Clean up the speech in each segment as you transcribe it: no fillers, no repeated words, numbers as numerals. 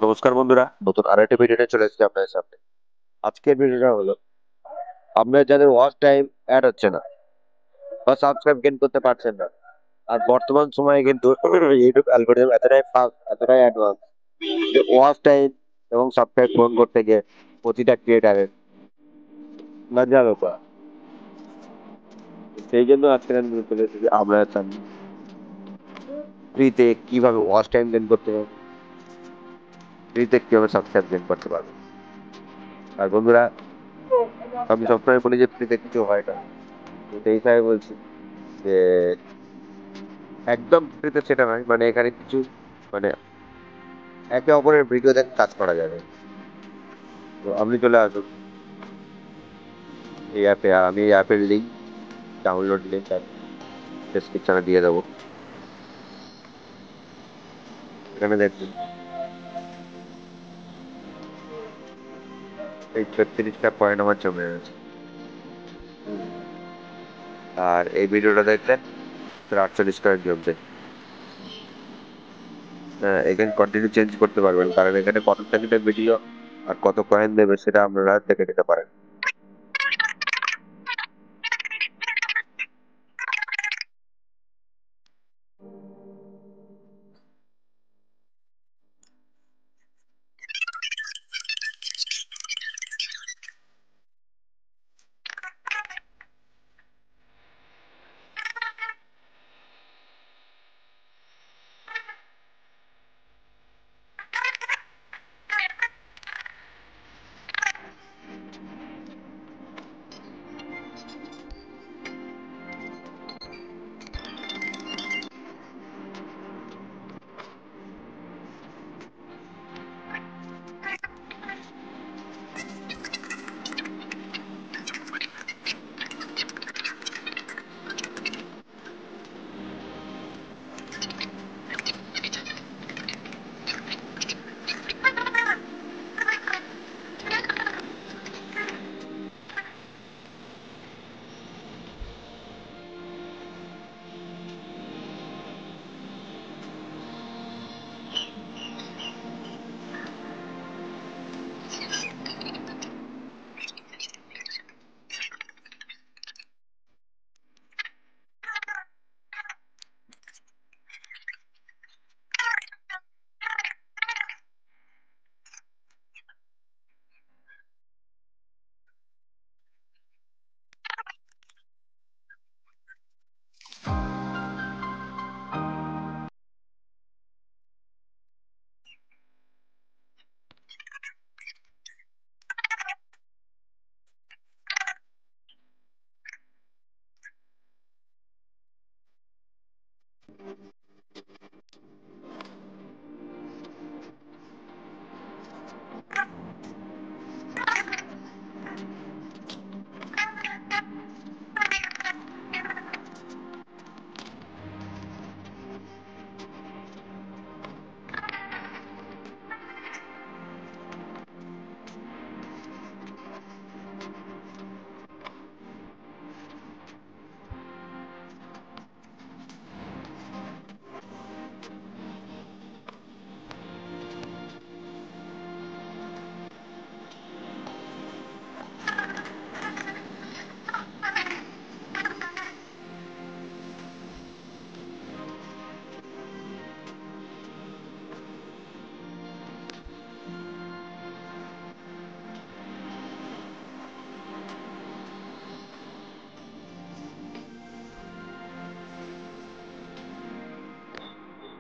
নমস্কার বন্ধুরা, নতুন আরেকটি ভিডিওতে চলে এসেছি আপনাদের সামনে। আজকের ভিডিওটা হলো আপনাদের যাদের ওয়াচ টাইম অ্যাড হচ্ছে না বা সাবস্ক্রাইব গেইন করতে পারছেন না। আর বর্তমান সময়ে কিন্তু ইউটিউব অ্যালগরিদম এতটাই ফাস্ট, এতটাই অ্যাডভান্স যে ওয়াচ টাইম এবং সাবস্ক্রাইব পূরণ করতে গিয়ে প্রতিটা ক্রিয়েটারের লজ্জা ব্যাপার। সেই জন্য আজকে আমি চলে এসেছি আপনাদের সামনে ফ্রিতে কিভাবে ওয়াচ টাইম গেইন করতে হবে, ফ্রিতে কিভাবে সাবস্ক্রাইব গেইন করতে পারবেন। আর বন্ধুরা, আমি সবসময় বলি যে ফ্রিতে কিছু হয় না, তো সেই হিসাবে বলছি যে একদম ফ্রিতে সেটা নয়, মানে এখানে কিছু মানে একে অপরের ভিডিও দেখে কাজ করা যাবে। তো আপনি চলে আসুন এই অ্যাপে, আর আমি এই অ্যাপের লিঙ্ক, ডাউনলোড লিঙ্ক আর ডেসক্রিপশনে দিয়ে দেবো। এখানে দেখুন এই 36টা পয়েন্ট আমার জমে আছে। আর এই ভিডিওটা দেখলে 48 পয়েন্ট জমছে। হ্যাঁ, এখানে কন্টিনিউ চেঞ্জ করতে পারবেন, কারণ এখানে কত সেকেন্ডের ভিডিও আর কত পয়েন্ট দেবে সেটা আপনারা দেখে নিতে পারেন।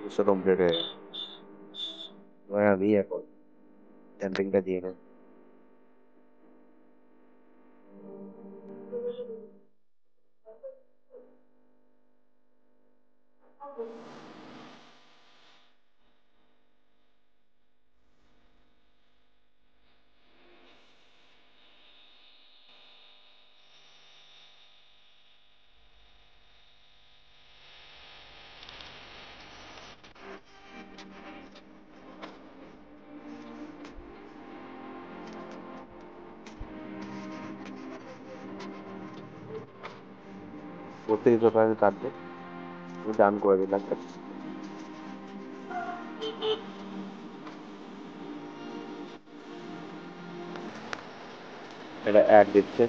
দুশো কমপ্লিট হয়ে গেছে। এবার আমি এখন ক্যাম্পিংটা দিয়ে নেব। প্রত্যেক সপ্তাহে কাটবে, আমি ডান করে দিলাম। এটা অ্যাড দিচ্ছে।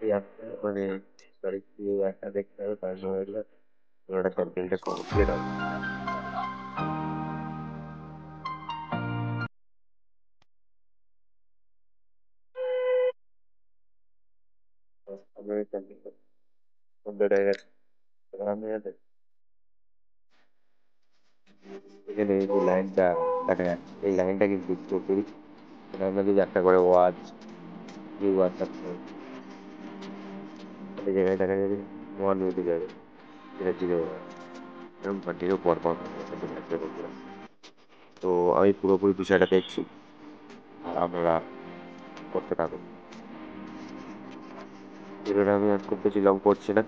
এই মানে সরি কি একটা দেখতে হবে তার জন্য ওটা ক্যাম্পেইনটা কমপ্লিট হবে। আমি ক্যাম্পেইন কমপ্লিট হয়ে গেছে। এবার আমি এখানে এই যে লাইনটা দেখা যাচ্ছে এই লাইনটা কিন্তু চোখের আমরা যদি একটা করে ওয়াচ ভিউ ওয়াচ থাকতে এই জায়গায় দেখা যাবে ওয়ান উঠে যাবে, এটা জিরো এরকম কন্টিনিউ পর পর তো আমি পুরোপুরি বিষয়টা দেখছি, আপনারা করতে থাকুন। ভিডিওটা আমি আর খুব বেশি লং করছি না।